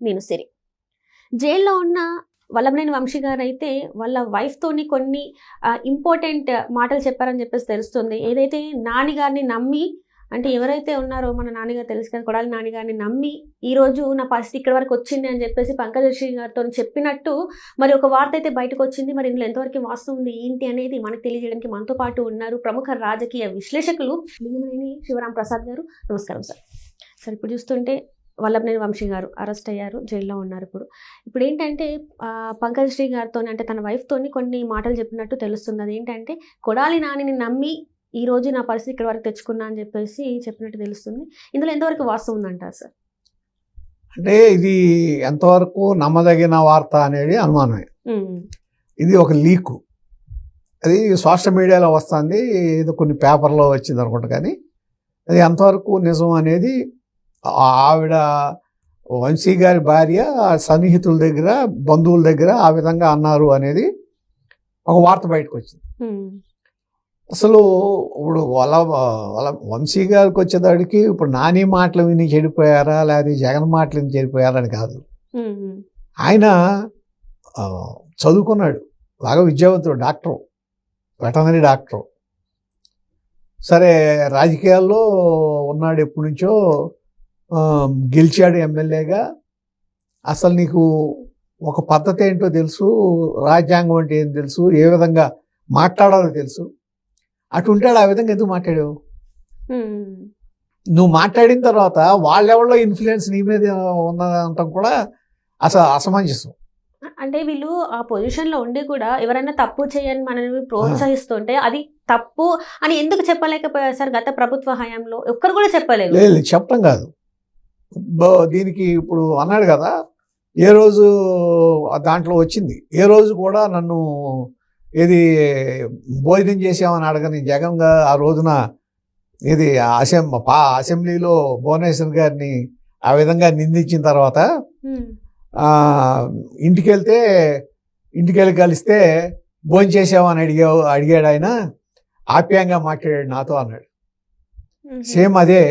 నేను సిరి. జైల్లో ఉన్న వల్లభనేని వంశీ గారైతే వాళ్ళ వైఫ్‌తోని కొన్ని ఇంపార్టెంట్ మాటలు చెప్పారని చెప్పేసి తెలుస్తుంది. ఏదైతే నాని గారిని నమ్మి, అంటే ఎవరైతే ఉన్నారో మన నాన్నగారు తెలుసు కదా! కొడాలి నాని గారిని నమ్మి ఈరోజు నా పరిస్థితి ఇక్కడి వరకు వచ్చింది అని చెప్పేసి పంకజశ్రీ గారితోని చెప్పినట్టు మరి ఒక వార్త అయితే బయటకొచ్చింది. మరి ఇందులో ఎంతవరకు వాస్తవం ఉంది, ఏంటి అనేది మనకు తెలియజేయడానికి మనతో పాటు ఉన్నారు ప్రముఖ రాజకీయ విశ్లేషకులు లింగమనేని శివరాం ప్రసాద్ గారు. నమస్కారం సార్. సార్ ఇప్పుడు చూస్తుంటే వల్లభనేని వంశీ గారు అరెస్ట్ అయ్యారు, జైల్లో ఉన్నారు ఇప్పుడు. ఇప్పుడేంటంటే పంకజశ్రీ గారితోని, అంటే తన వైఫ్‌తోని కొన్ని మాటలు చెప్పినట్టు తెలుస్తుంది. అదేంటంటే కొడాలి నానిని నమ్మి ఈరోజు నా పరిస్థితి ఇక్కడి వరకు తెచ్చుకున్నా అని చెప్పేసి చెప్పినట్టు తెలుస్తుంది. ఇందులో ఎంతవరకు వాస్తవం ఉందంటారు సార్? అంటే ఇది ఎంతవరకు నమ్మదగిన వార్త అనేది అనుమానమే. ఇది ఒక లీకు, అది సోషల్ మీడియాలో వస్తుంది, ఏదో కొన్ని పేపర్లో వచ్చింది అనుకుంటా. కానీ అది ఎంతవరకు నిజం అనేది ఆవిడ వంశీ గారి భార్య సన్నిహితుల దగ్గర, బంధువుల దగ్గర ఆ విధంగా అన్నారు అనేది ఒక వార్త బయటకు వచ్చింది. అసలు ఇప్పుడు వాళ్ళ వంశీ గారికి వచ్చేదాడికి ఇప్పుడు నాని మాటలు విని చెడిపోయారా, లేదా జగన్ మాటలు విని చెడిపోయారా అని కాదు. ఆయన చదువుకున్నాడు, బాగా విద్యావంతుడు, డాక్టరు, వెటనరీ డాక్టరు. సరే, రాజకీయాల్లో ఉన్నాడు ఎప్పటి నుంచో, గెలిచాడు ఎమ్మెల్యేగా. అసలు నీకు ఒక పద్ధతి ఏంటో తెలుసు, రాజ్యాంగం అంటే ఏం తెలుసు, ఏ విధంగా మాట్లాడాలో తెలుసు. అటు ఉంటాడు, ఆ విధంగా ఎందుకు మాట్లాడావు? నువ్వు మాట్లాడిన తర్వాత వాళ్ళెవరిలో ఇన్ఫ్లుయెన్స్ నీ మీద ఉన్నదంటాం కూడా అసలు అసమంజసం. అంటే వీళ్ళు ఆ పొజిషన్లో ఉండి కూడా ఎవరైనా తప్పు చేయని మనల్ని ప్రోత్సహిస్తుంటే అది తప్పు అని ఎందుకు చెప్పలేకపోయారు సార్? గత ప్రభుత్వ హయాంలో ఒక్కరు కూడా చెప్పలేదు. లేదు, చెప్పడం కాదు. దీనికి ఇప్పుడు అన్నాడు కదా, ఏ రోజు దాంట్లో వచ్చింది, ఏ రోజు కూడా నన్ను ఇది భోజనం చేసామని అడగని జగన్ గారు ఆ రోజున ఇది అసెంబ్లీలో భువనేశ్వర్ గారిని ఆ విధంగా నిందించిన తర్వాత ఇంటికెళ్ళి కలిస్తే భోజనం చేసామని అడిగాడు ఆయన, ఆప్యాయంగా మాట్లాడాడు నాతో అన్నాడు. సేమ్ అదే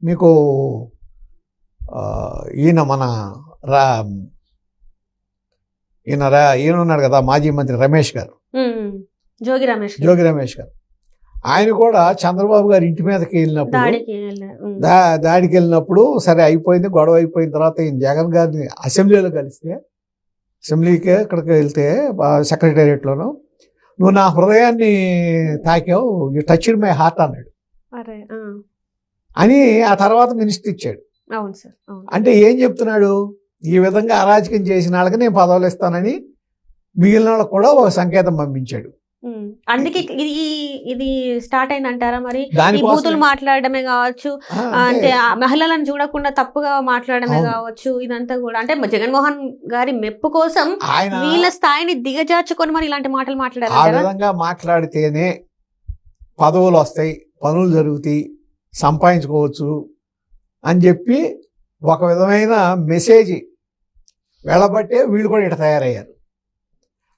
మీకు ఈయన మన ఈయన ఉన్నాడు కదా, మాజీ మంత్రి రమేష్ గారు, జోగి రమేష్ గారు, ఆయన కూడా చంద్రబాబు గారి ఇంటి మీదకి వెళ్ళినప్పుడు, దాడికి వెళ్ళినప్పుడు సరే అయిపోయింది, గొడవ అయిపోయిన తర్వాత ఈయన జగన్ గారిని అసెంబ్లీలో కలిస్తే, అసెంబ్లీకి ఇక్కడికి వెళ్తే సెక్రటేరియట్లోనూ, నువ్వు నా హృదయాన్ని తాకావు, యు టచ్డ్ మై హార్ట్ అన్నాడు అని. ఆ తర్వాత మినిస్టర్ ఇచ్చాడు. అంటే ఏం చెప్తున్నాడు, ఈ విధంగా అరాజకం చేసిన వాళ్ళకి నేను పదవులు ఇస్తానని మిగిలిన వాళ్ళకి కూడా ఒక సంకేతం పంపించాడు. అందుకే ఇది స్టార్ట్ అయిందంటారా? మరి బూతులు మాట్లాడడమే కావచ్చు, అంటే మహిళలను చూడకుండా తప్పుగా మాట్లాడడమే కావచ్చు, ఇదంతా కూడా అంటే జగన్మోహన్ గారి మెప్పు కోసం వీళ్ళ స్థాయిని దిగజార్చుకొని మరి ఇలాంటి మాటలు మాట్లాడారు. ఆ విధంగా మాట్లాడితేనే పదవులు వస్తాయి, పనులు జరుగుతాయి, సంపాదించుకోవచ్చు అని చెప్పి ఒక విధమైన మెసేజ్ వెళ్ళబట్టే వీళ్ళు కూడా ఇట్లా తయారయ్యారు.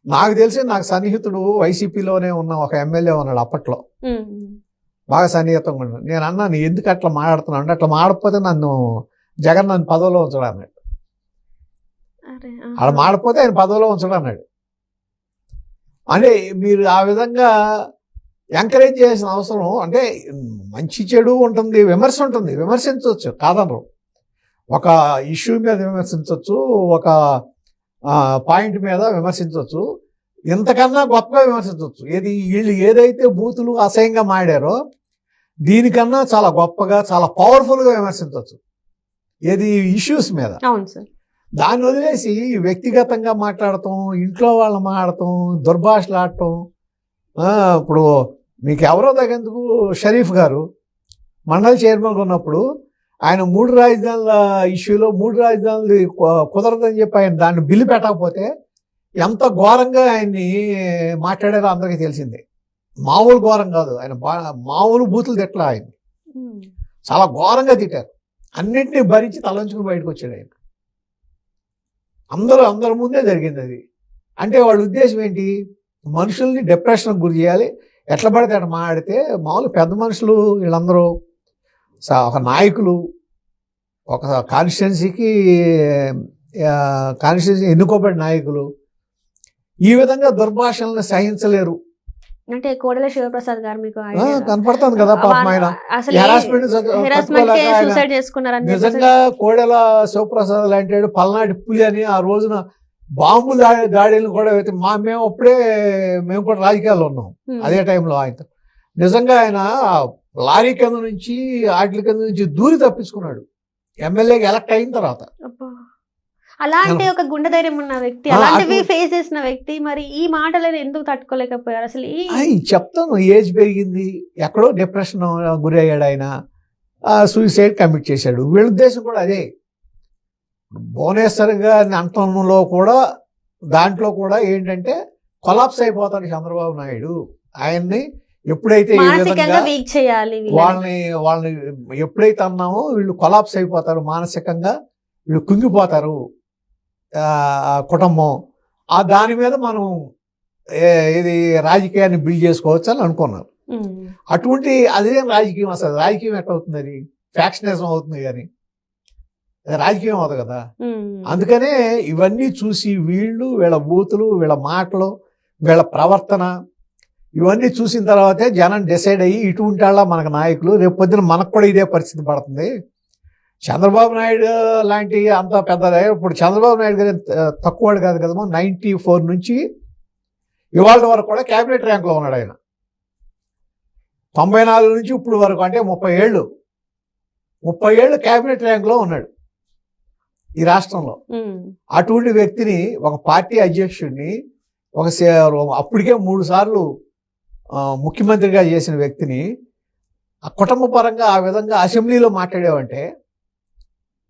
నాకు తెలిసి, నాకు సన్నిహితుడు వైసీపీలోనే ఉన్న ఒక ఎమ్మెల్యే ఉన్నాడు అప్పట్లో, బాగా సన్నిహితంగా ఉన్నాడు. నేను అన్నాను, ఎందుకు అట్లా మాట్లాడుతున్నాను అంటే, అట్లా మాడకపోతే జగన్ నన్ను పదవిలో ఉంచడం అన్నాడు. అలా మాడకపోతే ఆయన పదవిలో ఉంచడం అన్నాడు. అంటే మీరు ఆ విధంగా ఎంకరేజ్ చేసిన అవసరం, అంటే మంచి చెడు ఉంటుంది, విమర్శ ఉంటుంది, విమర్శించవచ్చు కాదనరు. ఒక ఇష్యూ మీద విమర్శించవచ్చు, ఒక పాయింట్ మీద విమర్శించవచ్చు, ఇంతకన్నా గొప్పగా విమర్శించవచ్చు. వీళ్ళు ఏదైతే బూతులు అసహ్యంగా మాడారో దీనికన్నా చాలా గొప్పగా, చాలా పవర్ఫుల్గా విమర్శించవచ్చు. ఏది ఇష్యూస్ మీద. దాన్ని వదిలేసి వ్యక్తిగతంగా మాట్లాడటం, ఇంట్లో వాళ్ళు మాట్లాడటం, దుర్భాషలు ఆడటం. ఇప్పుడు మీకు ఎవరో తగ్గేందుకు షరీఫ్ గారు మండలి చైర్మన్గా ఉన్నప్పుడు ఆయన 3 రాజధానుల ఇష్యూలో 3 రాజధానులు కుదరదని చెప్పి ఆయన దాన్ని బిల్లు పెట్టకపోతే ఎంత ఘోరంగా ఆయన్ని మాట్లాడారో అందరికీ తెలిసిందే. మామూలు ఘోరం కాదు, ఆయన మామూలు బూతులు తిట్టలే, ఆయన చాలా ఘోరంగా తిట్టారు. అన్నింటినీ భరించి తలంచుకుని బయటకు వచ్చాడు ఆయన. అందరి ముందే జరిగింది అది. అంటే వాళ్ళ ఉద్దేశం ఏంటి, మనుషుల్ని డిప్రెషన్కి గురి చేయాలి, ఎట్లా పడితే అట్లా మాట్లాడితే. మామూలు పెద్ద మనుషులు వీళ్ళందరూ, ఒక నాయకులు, ఒక కాన్స్టిట్యున్సీకి కాన్స్టిట్యున్సీ ఎన్నుకోబడిన నాయకులు ఈ విధంగా దుర్భాషలను సహించలేరు. అంటే కోడెల శివప్రసాద్ గారు మీకు కనపడుతుంది కదా పాపం ఆయన సూసైడ్ చేసుకున్నారని నిజంగా కోడెల శివప్రసాద్ లాంటి పల్నాటి పులి అని ఆ రోజున బాంబు దాడిని కూడా మేము కూడా రాజకీయాల్లో ఉన్నాం అదే టైంలో. ఆయన నిజంగా ఆయన లారీ కింద నుంచి వాటి కింద నుంచి దూరి తప్పించుకున్నాడు ఎమ్మెల్యేకి ఎలక్ట్ అయిన తర్వాత. అలాంటి ఒక గుండె ధైర్యం ఉన్న వ్యక్తి, అలాంటివి ఫేస్ చేసిన వ్యక్తి మరి ఈ మాటలను ఎందుకు తట్టుకోలేకపోయారు అసలు? చెప్తాను, ఏజ్ పెరిగింది, ఎక్కడో డిప్రెషన్ గురి అయ్యాడు, ఆయన సూసైడ్ కమిట్ చేశాడు. వీళ్ళ ఉద్దేశం కూడా అదే. భువనేశ్వర్ గారిని అంటంలో కూడా దాంట్లో కూడా ఏంటంటే కొలాప్స్ అయిపోతాడు చంద్రబాబు నాయుడు. ఆయన్ని ఎప్పుడైతే ఈ విధంగా వాళ్ళని ఎప్పుడైతే అన్నామో వీళ్ళు కొలాప్స్ అయిపోతారు, మానసికంగా వీళ్ళు కుంగిపోతారు కుటుంబం, దాని మీద మనం ఇది రాజకీయాన్ని బిల్డ్ చేసుకోవచ్చు అని అనుకున్నారు. అటువంటి అదేం రాజకీయం, అసలు రాజకీయం ఎట్లా అవుతుంది? అది ఫ్యాక్షనిజం అవుతుంది కానీ అది రాజకీయం అవుతుంది కదా. అందుకనే ఇవన్నీ చూసి వీళ్ళ బూతులు, వీళ్ళ మాటలు, వీళ్ళ ప్రవర్తన ఇవన్నీ చూసిన తర్వాతే జనం డిసైడ్ అయ్యి ఇటువంటి వాళ్ళ మనకు నాయకులు, రేపు పొద్దున మనకు కూడా ఇదే పరిస్థితి పడుతుంది. చంద్రబాబు నాయుడు లాంటి అంత పెద్ద, ఇప్పుడు చంద్రబాబు నాయుడు గారు తక్కువవాడు కాదు కదమ్మా. 94 నుంచి ఇవాళ వరకు కూడా క్యాబినెట్ ర్యాంక్లో ఉన్నాడు ఆయన. 94 నుంచి ఇప్పుడు వరకు అంటే 30 ఏళ్ళు క్యాబినెట్ ర్యాంక్లో ఉన్నాడు ఈ రాష్ట్రంలో. అటువంటి వ్యక్తిని, ఒక పార్టీ అధ్యక్షుడిని, అప్పటికే 3 సార్లు ముఖ్యమంత్రిగా చేసిన వ్యక్తిని ఆ కుటుంబ పరంగా ఆ విధంగా అసెంబ్లీలో మాట్లాడేవంటే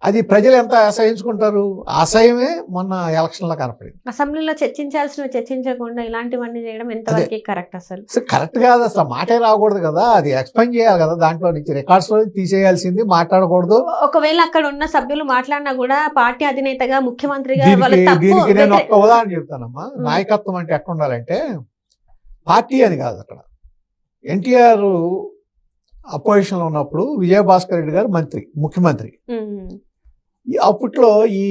అది ప్రజలు ఎంత అసహించుకుంటారు. అసహ్యమే మొన్న ఎలక్షన్లో కనపడింది. అసెంబ్లీలో చర్చించకుండా ఇలాంటివన్నీ చేయడం ఎంతవరకు కరెక్ట్? అసలు కరెక్ట్ కాదు, అసలు మాటే రాకూడదు కదా. అది ఎక్స్ప్లెయిన్ చేయాలి కదా, దాంట్లో నుంచి రికార్డ్స్ లో తీసేయాల్సింది, మాట్లాడకూడదు. ఒకవేళ అక్కడ ఉన్న సభ్యులు మాట్లాడినా కూడా పార్టీ అధినేతగా, ముఖ్యమంత్రిగా దీనికి నేను ఒక్క ఉదాహరణ చెప్తానమ్మా. నాయకత్వం అంటే ఎక్కడ ఉండాలంటే పార్టీ అని కాదు. అక్కడ ఎన్టీఆర్ అపోజిషన్ లో ఉన్నప్పుడు విజయభాస్కర్ రెడ్డి గారు ముఖ్యమంత్రి. అప్పట్లో ఈ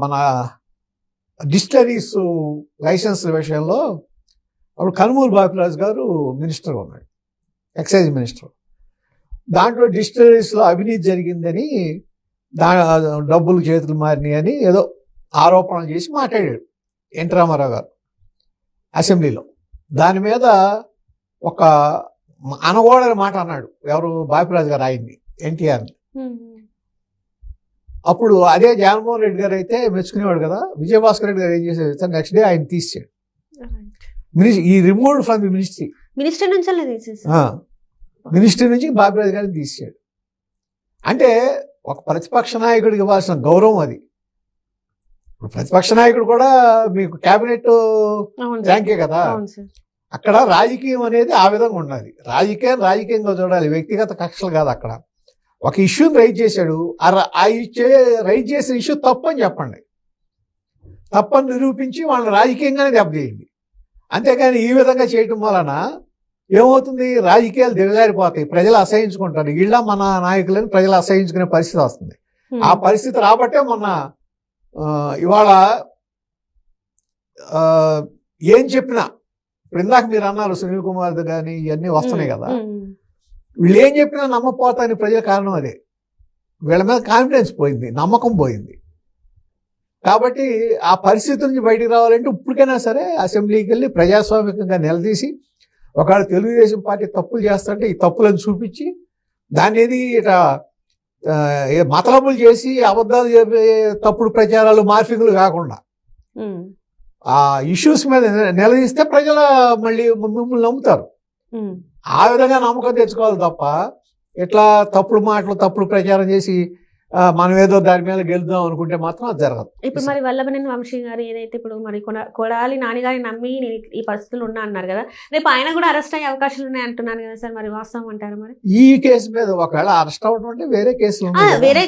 మన డిస్టిలరీస్ లైసెన్స్ విషయంలో అప్పుడు కనుమూరు బాపిరాజు గారు మినిస్టర్గా ఉన్నాడు, ఎక్సైజ్ మినిస్టర్. దాంట్లో డిస్టిలరీస్లో అవినీతి జరిగిందని, డబ్బులు చేతులు మారినాయి అని ఏదో ఆరోపణలు చేసి మాట్లాడాడు ఎన్టీ రామారావు గారు అసెంబ్లీలో. దాని మీద ఒక అనగోడని మాట అన్నాడు ఎవరు, బాపిరాజు గారు ఆయన్ని, ఎన్టీఆర్ని. అప్పుడు అదే జగన్మోహన్ రెడ్డి గారు అయితే మెచ్చుకునేవాడు కదా. విజయభాస్కర్ రెడ్డి గారు ఏం చేశారు, నెక్స్ట్ డే ఆయన తీసాడు. ఈ రిమూవ్డ్ ఫ్రమ్ ది మినిస్ట్రీ నుంచి బాపిరాజు గారిని తీసాడు. అంటే ఒక ప్రతిపక్ష నాయకుడికి ఇవ్వాల్సిన గౌరవం అది. ఇప్పుడు ప్రతిపక్ష నాయకుడు కూడా మీకు క్యాబినెట్ ర్యాంకే కదా. అక్కడ రాజకీయం అనేది ఆ విధంగా ఉండాలి. రాజకీయంగా చూడాలి, వ్యక్తిగత కక్షలు కాదు. అక్కడ ఒక ఇష్యూని రైజ్ చేశాడు, రైజ్ చేసిన ఇష్యూ తప్పని చెప్పండి, తప్పని నిరూపించి వాళ్ళని రాజకీయంగానే దెబ్బతీయండి. అంతేగాని ఈ విధంగా చేయటం వలన ఏమవుతుంది, రాజకీయాలు దిగజారిపోతాయి, ప్రజలు అసహించుకుంటారు. వీళ్ళ మన నాయకులని ప్రజలు అసహించుకునే పరిస్థితి వస్తుంది. ఆ పరిస్థితి రాబట్టే మొన్న ఇవాళ ఏం చెప్పినా, ఇప్పుడు ఇందాక మీరు అన్నారు సునీల్ కుమార్ కానీ ఇవన్నీ వస్తున్నాయి కదా, వీళ్ళు ఏం చెప్పినా నమ్మపోతాని ప్రజల కారణం అదే. వీళ్ళ మీద కాన్ఫిడెన్స్ పోయింది, నమ్మకం పోయింది. కాబట్టి ఆ పరిస్థితి నుంచి బయటికి రావాలంటే ఇప్పటికైనా సరే అసెంబ్లీకి వెళ్ళి ప్రజాస్వామికంగా నిలదీసి, ఒకవేళ తెలుగుదేశం పార్టీ తప్పులు చేస్తుంటే ఈ తప్పులను చూపించి, దాన్ని ఏది ఇట్లా మతలబులు చేసి అబద్ధాలు చెప్పే తప్పుడు ప్రచారాలు, మార్ఫింగ్లు కాకుండా ఆ ఇష్యూస్ మీద నిలదీస్తే ప్రజలు మళ్ళీ మిమ్మల్ని నమ్ముతారు. ఆ విధంగా నమ్మకం తెచ్చుకోవాలి తప్ప ఇట్లా తప్పుడు మాటలు, తప్పుడు ప్రచారం చేసి మనం ఏదో దాని మీద గెలుద్దాం అనుకుంటే మాత్రం అది జరగదు. ఇప్పుడు మరి వల్లభనేని వంశీ గారు ఏదైతే ఇప్పుడు మరి కొడాలి నాని గారిని నమ్మి నేను ఈ పరిస్థితులు ఉన్నా అన్నారు కదా, రేపు ఆయన కూడా అరెస్ట్ అయ్యే అవకాశాలు ఉన్నాయి అంటున్నారు కదా సార్, మరి వాస్తవం అంటారు? మరి ఈ కేసు మీద ఒకవేళ అరెస్ట్ అవ్వడం అంటే వేరే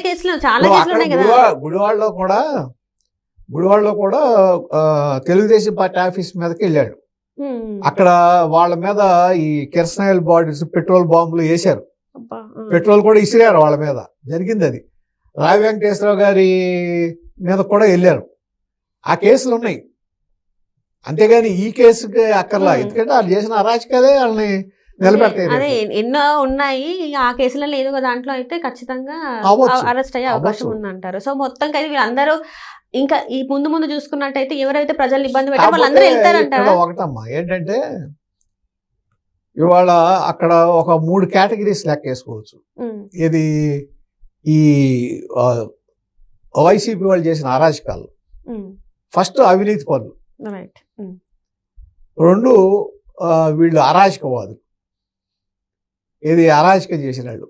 కేసులు చాలా కేసులు ఉన్నాయి కదా. గుడివాడలో కూడా తెలుగుదేశం పార్టీ ఆఫీస్ మీదకి వెళ్ళాడు. అక్కడ వాళ్ళ మీద ఈ కిరసనాయిల్ బాటిల్స్, పెట్రోల్ బాంబులు వేశారు. అబ్బా, పెట్రోల్ కూడా ఇసిరారు వాళ్ళ మీద, జరిగింది అది. రావి వెంకటేశ్వరరావు గారి మీద కూడా వెళ్ళారు. ఆ కేసులు ఉన్నాయి, అంతేగాని ఈ కేసుకి అక్కర్లా. ఎందుకంటే వాళ్ళు చేసిన అరాచకాలే వాళ్ళని నిలబెడతాయి. అదే ఎన్నో ఉన్నాయి, ఆ కేసులలో ఏదో ఒక దాంట్లో అయితే ఖచ్చితంగా అవ్వచ్చు. అరెస్ట్ అయ్యే అవకాశం అవ్వచ్చు. ఉందంటారు. సో మొత్తం కలిసి వీళ్ళందరూ ఇంకా ఈ ముందు చూసుకున్నట్టయితే ఎవరైతే ప్రజలు ఇబ్బంది పెట్టారో వాళ్ళందరూ కాకపోతే వెళ్తారంటారా? ఇక్కడ ఒకటమ్మా ఏంటంటే, ఇవాళ అక్కడ ఒక 3 కేటగిరీస్ లెక్క వేసుకోవచ్చు. ఇది ఈ వైసీపీ వాళ్ళు చేసిన అరాచకాలు. ఫస్ట్ అవినీతి పనులు, రైట్. 2 వీళ్ళు అరాచకవాదులు, ఇది అరాచకం చేసిన వాళ్ళు.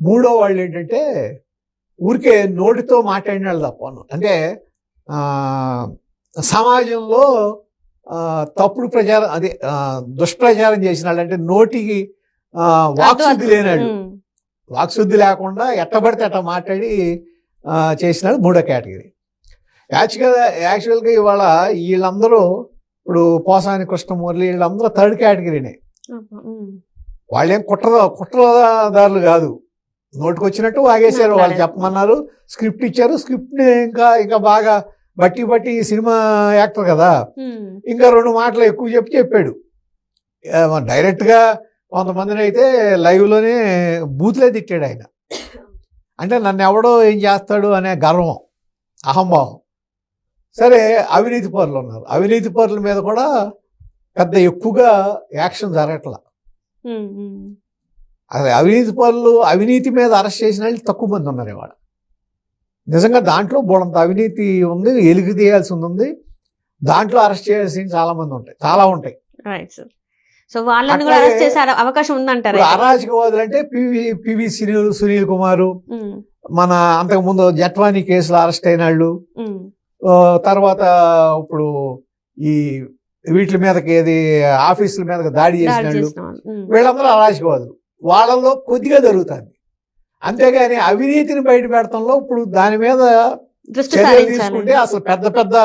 3వ వాళ్ళు ఏంటంటే ఊరికే నోటితో మాట్లాడిన వాళ్ళు తప్ప, అంటే సమాజంలో తప్పుడు ప్రచారం, అదే దుష్ప్రచారం చేసిన వాళ్ళు, అంటే నోటికి వాక్శుద్ధి లేనాడు, వాక్శుద్ధి లేకుండా ఎట్టబడితే అట్ట మాట్లాడి చేసిన వాళ్ళు 3వ కేటగిరీ. యాక్చువల్గా ఇవాళ వీళ్ళందరూ ఇప్పుడు పోసాని కృష్ణమూర్తి వీళ్ళందరూ 3rd కేటగిరీనే. వాళ్ళేం కుట్రదారులు కాదు, నోటికొచ్చినట్టు వాగేశారు. వాళ్ళు చెప్పమన్నారు, స్క్రిప్ట్ ఇచ్చారు, స్క్రిప్ట్ని ఇంకా బాగా బట్టి సినిమా యాక్టర్ కదా, ఇంకా 2 మాటలు ఎక్కువ చెప్పాడు. డైరెక్ట్గా కొంతమందిని అయితే లైవ్లోనే బూత్లే తిట్టాడు ఆయన. అంటే నన్ను ఎవడో ఏం చేస్తాడు అనే గర్వం, అహంభావం. సరే, అవినీతి పరులు ఉన్నారు. అవినీతి పరుల మీద కూడా పెద్ద ఎక్కువగా యాక్షన్ జరగట్లా. అదే అవినీతి పరులు, అవినీతి మీద అరెస్ట్ చేసిన వాళ్ళు తక్కువ మంది ఉన్నారు ఇవాళ. నిజంగా దాంట్లో బోడంత అవినీతి ఉంది, ఎలుగు తీయాల్సి ఉంది. దాంట్లో అరెస్ట్ చేయాల్సి చాలా ఉంటాయి. సో వాళ్ళని కూడా అరెస్ట్ చేసే అవకాశం ఉందంటారు. అరాచకవాదులు అంటే పివి సునీల్ కుమారు, మన అంతకుముందు జట్వానీ కేసులో అరెస్ట్ అయిన వాళ్ళు, తర్వాత ఇప్పుడు ఈ వీటి మీదకి ఏది ఆఫీసుల మీదకి దాడి చేసిన వాళ్ళు, వీళ్ళందరూ అరాచకవాదులు. వాళ్ళలో కొద్దిగా జరుగుతుంది, అంతేగాని అవినీతిని బయట పెడతంలో ఇప్పుడు దాని మీద చర్యలు తీసుకుంటే అసలు పెద్ద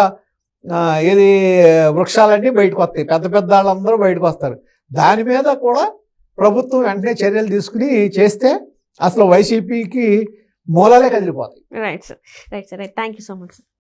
ఏది వృక్షాలన్నీ బయటకు వస్తాయి, పెద్ద వాళ్ళందరూ బయటకు వస్తారు. దాని మీద కూడా ప్రభుత్వం వెంటనే చర్యలు తీసుకుని చేస్తే అసలు వైసీపీకి మూలాలే కదిలిపోతాయి. Right sir, thank you so much sir.